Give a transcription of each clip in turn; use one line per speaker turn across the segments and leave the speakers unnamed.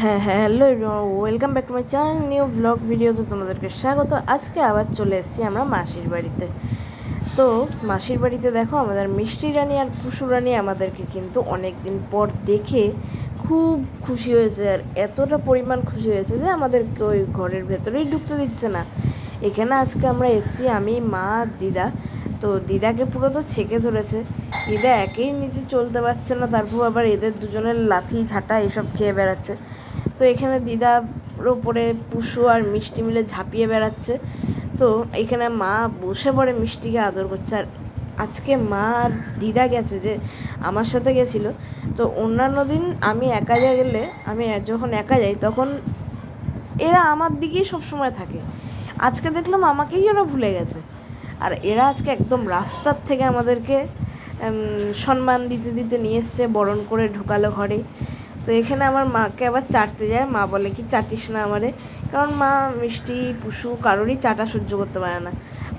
Hello welcome back to my channel new blog ভিডিওতে তোমাদেরকে স্বাগত। আজকে আবার চলে এসেছি আমরা মাসির বাড়িতে। তো মাসির বাড়িতে দেখো আমাদের মিষ্টি রানী আর পুষু রানী আমাদেরকে কিন্তু অনেক দিন পর দেখে খুব খুশি হয়েছে, আর এতটা পরিমাণ খুশি হয়েছে যে আমাদেরকে ওই ঘরের ভেতরেই ঢুকতে দিচ্ছে না। এখানে আজকে আমরা এসেছি আমি, মা, দিদা। তো দিদাকে পুরো তো ছেঁকে ধরেছে, দিদা একেই নিজে চলতে পারছে না, তারপর আবার এদের দুজনের লাথি ঝাঁটা এসব খেয়ে বেড়াচ্ছে। তো এখানে দিদার ওপরে পুষু আর মিষ্টি মিলে ঝাঁপিয়ে বেড়াচ্ছে। তো এখানে মা বসে পড়ে মিষ্টিকে আদর করছে। আর আজকে মা আর দিদা গেছে, যে আমার সাথে গেছিলো। তো অন্যান্য দিন আমি একা গেলে, আমি যখন একা যাই তখন এরা আমার দিকেই সবসময় থাকে। আজকে দেখলাম আমাকেই ওরা ভুলে গেছে। আর এরা আজকে একদম রাস্তার থেকে আমাদেরকে সম্মান দিতে দিতে নিয়ে এসছে, বরণ করে ঢুকালো ঘরে। তো এখানে আমার মাকে আবার চাটতে যায়, মা বলে কি চাটিস না আমারে, কারণ মা মিষ্টি পুষু কারোরই চাটা সহ্য করতে পারে না।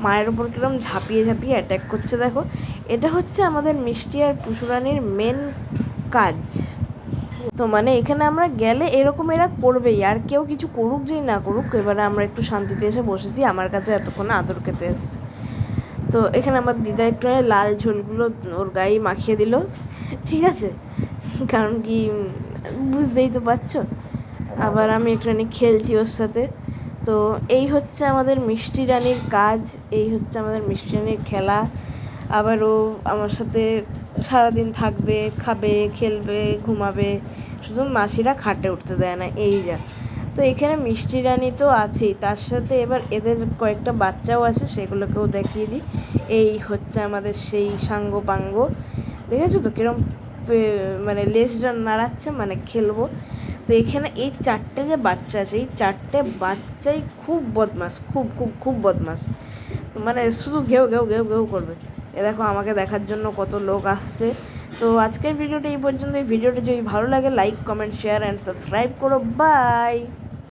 মায়ের ওপর কিরকম ঝাঁপিয়ে ঝাঁপিয়ে অ্যাটাক করছে দেখো। এটা হচ্ছে আমাদের মিষ্টি আর পুষুরানির মেন কাজ। তো মানে এখানে আমরা গেলে এরকম এরা করবেই, আর কেউ কিছু করুক যেই না করুক, এবারে আমরা একটু শান্তিতে এসে বসেছি, আমার কাছে এতক্ষণে আদর খেতে এসছে। তো এখানে আমার দিদা একটু লাল ঝোলগুলো ওর গায়ে মাখিয়ে দিল, ঠিক আছে, কারণ কি বুঝতেই তো পারছো। আবার আমি একটুখানি খেলছি ওর সাথে। তো এই হচ্ছে আমাদের মিষ্টি রানীর কাজ, এই হচ্ছে আমাদের মিষ্টি রানীর খেলা। আবার ও আমার সাথে সারাদিন থাকবে, খাবে, খেলবে, ঘুমাবে, শুধু মাসিরা খাটে উঠতে দেয় না, এই যা। তো এখানে মিষ্টি রানী তো আছেই, তার সাথে এবার এদের কয়েকটা বাচ্চাও আছে, সেগুলোকেও দেখিয়ে দিই। এই হচ্ছে আমাদের সেই সাঙ্গ পাঙ্গ, দেখেছো তো কিরম মানে লেজটা নাড়াচ্ছে, মানে খেলবো। তো এখানে এই চারটে যে বাচ্চা আছে, এই চারটে বাচ্চাই খুব বদমাস, খুব খুব খুব বদমাস। তো মানে শুধু ঘেউ ঘেউ ঘেউ ঘেউ করবে। এ দেখো আমাকে দেখার জন্য কত লোক আসছে। তো আজকের ভিডিওটা এই পর্যন্ত। এই ভিডিওটা যদি ভালো লাগে like, comment, share and subscribe করো। বাই।